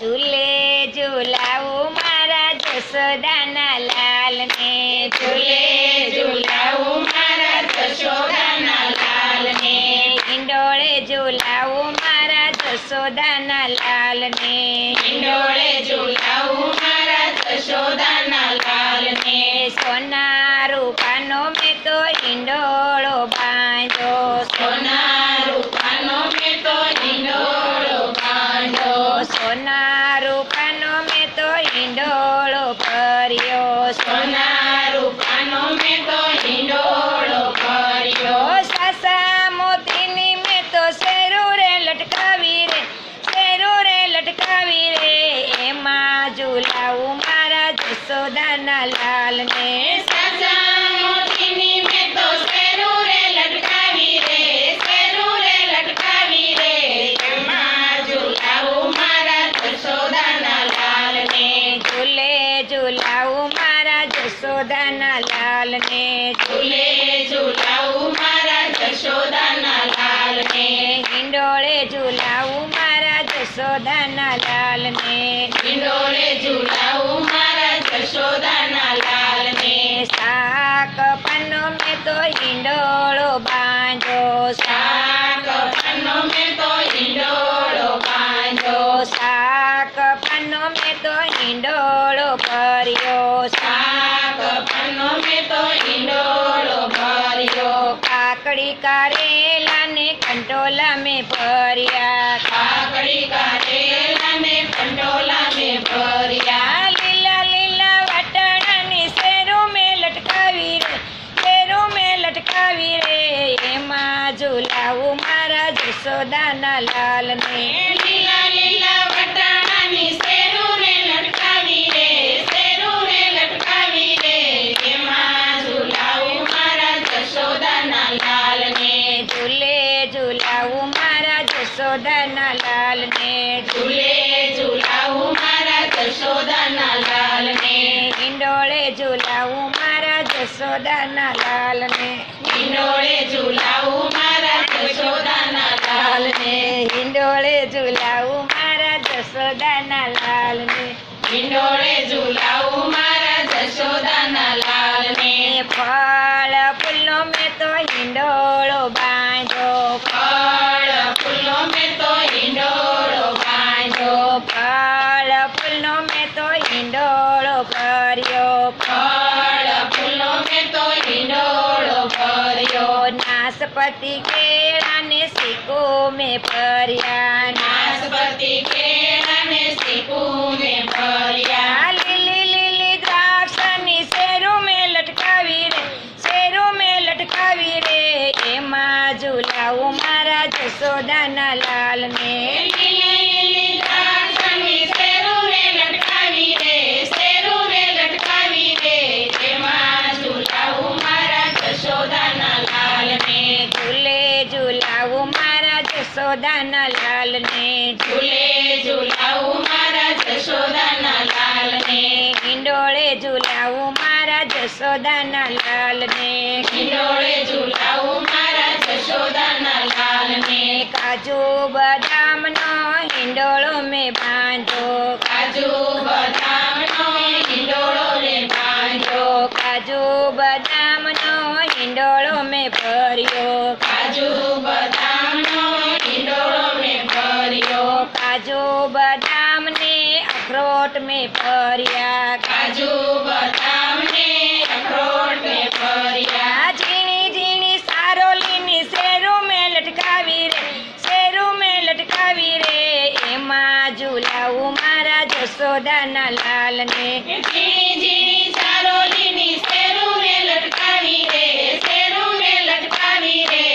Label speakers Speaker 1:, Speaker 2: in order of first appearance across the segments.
Speaker 1: ઝૂલે ઝૂલાવું મારા જશોદાના લાલને,
Speaker 2: ઝૂલે ઝૂલાવું મારા જશોદાના લાલને,
Speaker 1: હિંડોળે ઝૂલાવું મારા જશોદાના લાલને,
Speaker 2: હિંડોળે ઝૂલાવું મારા જશોદાના લાલને,
Speaker 1: સોના રૂપાનો મેં તો હિંડોળો બાંધ્યો,
Speaker 2: સોના રૂપાનો મેં તો હિંડોળો બાંધ્યો,
Speaker 1: સોના રૂપાનો મેં તો હિંડોળો ભર્યો,
Speaker 2: સોના રૂપાનો મેં તો હિંડોળો ભર્યો,
Speaker 1: સાસા મોતીની મેં તો શેરું રે લટકાવી રે, શેરું રે લટકાવી રે, એમાં ઝૂલાવું મારા જશોદાના લાલને,
Speaker 2: સાસા મોતીની મેં તો શેરું રે લટકાવી રે, શેરું રે લટકાવી રે, એમાં ઝૂલાવું મારા જશોદાના લાલને,
Speaker 1: ઝૂલે ઝૂલાવું મારા જશોદાના લાલને,
Speaker 2: ઝૂલે ઝૂલાવું મારા જશોદાના લાલને,
Speaker 1: હિંડોળે ઝૂલાવું મારા જશોદાના લાલને,
Speaker 2: હિંડોળે ઝૂલાવું મારા જશોદાના લાલને,
Speaker 1: શાક પાનો મેં તો હિંડોળો બાંધ્યો,
Speaker 2: શાક પાનો મેં તો હિંડોળો બાંધ્યો,
Speaker 1: શાક પાનો મેં તો હિંડોળો ભર્યો,
Speaker 2: શાક પાનો મેં તો હિંડોળો ભર્યો,
Speaker 1: કાકડી કારેલા ને કંટોલા મેં ભર્યા,
Speaker 2: કાકડી કારેલા ને કંટોલા મેં ભર્યા,
Speaker 1: લીલા લીલા વાટાણાની શેરું મેં લટકાવી રે, શેરું મેં લટકાવી રે, એમાં ઝૂલાવું મારા જશોદાના લાલને,
Speaker 2: લીલા લીલા વટાણાની શેરું રે લટકાવી રે, શેરું રે લટકાવી રે, એમાં ઝૂલાવું મારા જશોદાના લાલને,
Speaker 1: ઝૂલે ઝૂલાવું મારા જશોદાના લાલને,
Speaker 2: ઝૂલે ઝૂલાવું મારા જશોદાના લાલને,
Speaker 1: હિંડોળે ઝૂલાવું મારા જશોદાના લાલને,
Speaker 2: હિંડોળે ઝૂલાવું મારા જશોદાના લાલને,
Speaker 1: હિંડોળે ઝૂલાવું મારા જશોદાના લાલને,
Speaker 2: હિંડોળે ઝૂલાવું મારા જશોદાના લાલને,
Speaker 1: ફળ ફૂલનો મેં તો હિંડોળો બાંધ્યો,
Speaker 2: ફળ ફૂલો મેં તો હિંડોળો બાંધ્યો,
Speaker 1: ફળ ફૂલનો મેં તો હિંડોળો ભર્યો,
Speaker 2: ફળ ફૂલો મેં તો હિંડોળો ભર્યો,
Speaker 1: નાશપતિ કેળાને શીકો મેં ભર્યા,
Speaker 2: નાશપતિ કેળાને શીકું મેં ભર્યા,
Speaker 1: લીલી લીલી દ્રાક્ષની શેરું મેં લટકાવી રે, શેરું મેં લટકાવી રે, એમાં ઝૂલાવું મારા જશોદાના લાલને,
Speaker 2: લીલી લીલી દ્રાક્ષની શેરું રે લટકાવી રે, શેરું રે લટકાવી રે, એમાં ઝૂલાવું મારા જશોદાના લાલને,
Speaker 1: ઝૂલે ઝૂલાવું મારા જશોદાના લાલને,
Speaker 2: ઝૂલે ઝૂલાવું મારા જશોદાના લાલને,
Speaker 1: હિંડોળે ઝૂલાવું મારા જશોદાના લાલને,
Speaker 2: હિંડોળે ઝૂલાવું મારા જશોદાના લાલને,
Speaker 1: કાજુ બદામનો હિંડોળો મેં બાંધ્યો,
Speaker 2: કાજુ બદામનો હિંડોળો રે બાંધ્યો,
Speaker 1: કાજુ બદામનો હિંડોળો મેં ભર્યો,
Speaker 2: કાજુ બદામનો હિંડોળો મેં ભર્યો,
Speaker 1: કાજુ બદામને અખરોટ મેં ભર્યા,
Speaker 2: કાજુ બદામને અખરોટ મેં ભર્યા,
Speaker 1: ઝીણી ઝીણી સારોલીની શેરું મેં લટકાવી રે, શેરું મેં લટકાવી રે, એમાં ઝૂલાવું મારા જશોદાના લાલને,
Speaker 2: ઝીણી ઝીણી સારોલીની શેરું રે લટકાવી રે, શેરું રે લટકાવી રે,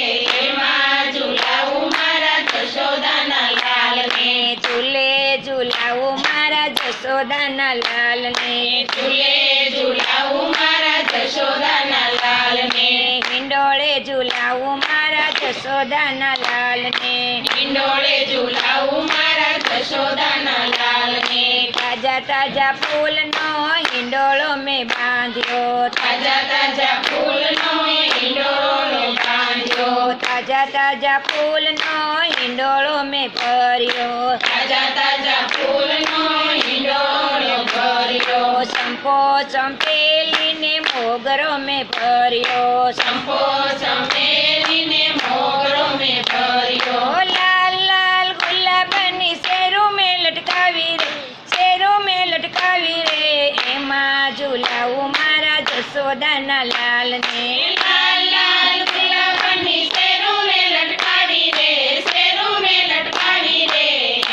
Speaker 2: એમાં ઝૂલાવું મારા જશોદાના લાલને,
Speaker 1: ઝૂલે ઝૂલાવું મારા જશોદાના લાલને,
Speaker 2: ઝૂલે ઝૂલાવું મારા જશોદાના લાલને,
Speaker 1: હિંડોળે ઝૂલાવું મારા જશોદાના લાલને,
Speaker 2: હિંડોળે ઝૂલાવું મારા જશોદાના લાલને,
Speaker 1: તાજા તાજા ફૂલનો હિંડોળો મેં બાંધ્યો,
Speaker 2: તાજા તાજા ફૂલનો હિંડોળો બાંધ્યો,
Speaker 1: તાજા તાજા ફૂલનો હિંડોળો મેં ભર્યો,
Speaker 2: તાજા તાજા ફૂલનો
Speaker 1: ચંપેલીને મોગરો મેં ભર્યો
Speaker 2: ચંપો ચમેલીને મોગરો મેં ભર્યો
Speaker 1: ઓ લાલ લાલ ગુલાબની શેરું મેં લટકાવી રે શેરું મેં લટકાવી રે એમાં ઝુલાવું મારા જશોદાના લાલને
Speaker 2: લાલ લાલ ગુલાબની શેરું મેં લટકાવી રે શેરું મેં લટકાવી રે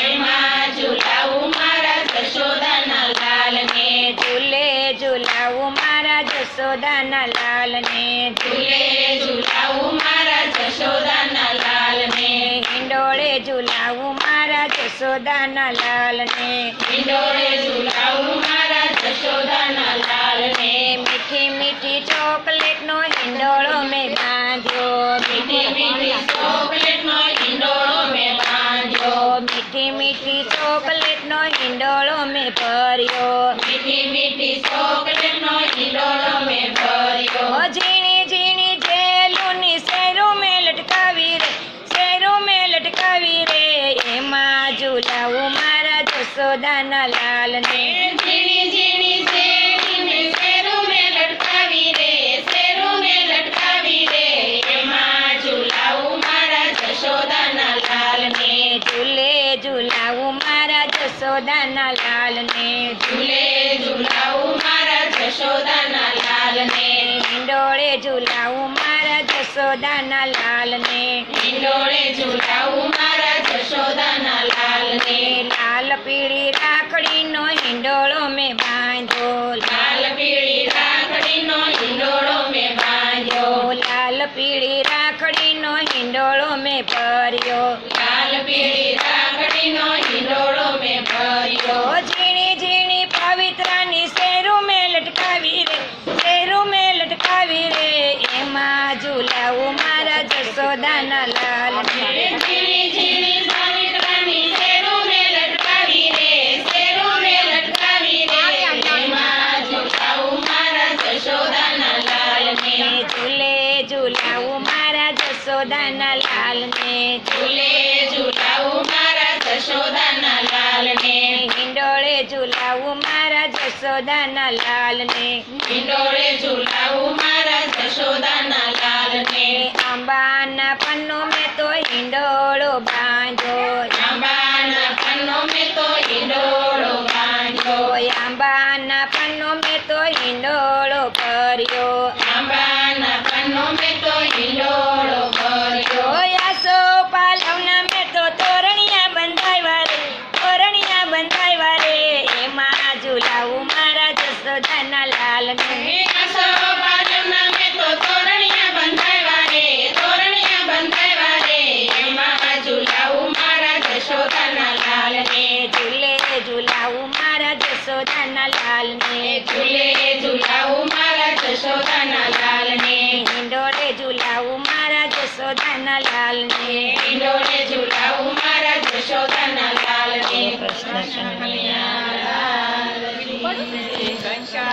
Speaker 2: એમાં ઝુલાવું મારા જશોદાના લાલને
Speaker 1: ઝૂલે ઝુલાવું મારા જશોદાના લાલને
Speaker 2: ઝૂલે ઝુલાવું મારા જશોદાના લાલને
Speaker 1: હિંડોળે ઝુલાવું મારા જશોદાના લાલને
Speaker 2: હિંડોળે ઝુલાવું મારા જશોદાના લાલને
Speaker 1: મીઠી મીઠી ચોકલેટનો હિંડોળો મેં બાંધ્યો
Speaker 2: મીઠી મીઠી ચોકલેટનો હિંડોળો મેં બાંધ્યો
Speaker 1: મીઠી મીઠી ચોકલેટનો હિંડોળો મેં ભર્યો
Speaker 2: મીઠી મીઠી ચોકલેટનો હિંડોળો મેં ભર્યો
Speaker 1: ઓ ઝીણી ઝીણી જેલુની શેરું મેં લટકાવી રે શેરું મેં લટકાવી રે એમાં ઝુલાવું મારા જશોદાના લાલને
Speaker 2: ઝીણી ઝીણી શેરીને શેરું મેં લટકાવી રે શેરું મેં લટકાવી રે એમાં ઝુલાવું મારા જશોદાના લાલને
Speaker 1: ઝૂલે ઝુલાવું મારા જશોદાના લાલને
Speaker 2: ઝૂલે ઝુલાવું મારા જશોદાના લાલને
Speaker 1: હિંડોળે ઝુલાવું મારા જશોદાના લાલને
Speaker 2: હિંડોળે ઝુલાવું મારા જશોદાના લાલને
Speaker 1: લાલ પીળી રાખડીનો હિંડોળો મેં બાંધ્યો
Speaker 2: લાલ પીળી રાખડીનો હિંડોળો મેં બાંધ્યો
Speaker 1: લાલ પીળી રાખડીનો હિંડોળો મેં ભર્યો
Speaker 2: લાલ પીળી રાખડીનો હિંડોળો મેં ભર્યો
Speaker 1: ઓ ઝીણી ઝીણી પવિત્રાની શેરું મેં લટકાવી રે શેરું મેં લટકાવી રે એમાં ઝુલાવું મારા જશોદાના લાલને
Speaker 2: ઝીણી ઝીણી સાવિત્રાની શેરું મેં લટકાવી રે શેરું મેં લટકાવી રે એમાં ઝુલાવું મારા જશોદાના લાલને
Speaker 1: ઝૂલે ઝુલાવું મારા જશોદાના લાલને
Speaker 2: ઝૂલે ઝુલાવું મારા જશોદાના લાલને
Speaker 1: હિંડોળે ઝુલાવું મારા જશોદાના લાલને
Speaker 2: હિંડોળે ઝુલાવું મારા જશોદાના લાલને
Speaker 1: આંબાના પન્નો મેં તો હિંડોળો બાંધ્યો
Speaker 2: આંબાના પન્નો મેં તો હિંડોળો બાંધ્યો
Speaker 1: આંબાના પન્નો મેં તો હિંડોળો ભર્યો
Speaker 2: આંબાના પન્નો મેં તો હિંડોળો ભર્યો
Speaker 1: યાસો પાલવના મેં તો તોરણિયા બંધાવ્યા રે તોરણિયા બંધાવ્યા રે એમાં ઝુલાવું મારા જશોદાના લાલને
Speaker 2: આસો પાલવના મેં તો તોરણિયા બંધાવ્યા રે તોરણિયા બંધાવ્યા રે એમાં ઝુલાવું મારા જશોદાના લાલને
Speaker 1: ઝૂલે ઝુલાવું મારા જશોદાના લાલને
Speaker 2: ઝૂલે ઝુલાવું મારા જશોદાના લાલને
Speaker 1: હિંડોળે ઝુલાવું મારા જશોદાના લાલને
Speaker 2: હિંડોળે ઝુલાવું મારા જશોદાના લાલને
Speaker 1: કૃષ્ણ
Speaker 2: કનૈયા લાલ કી જય.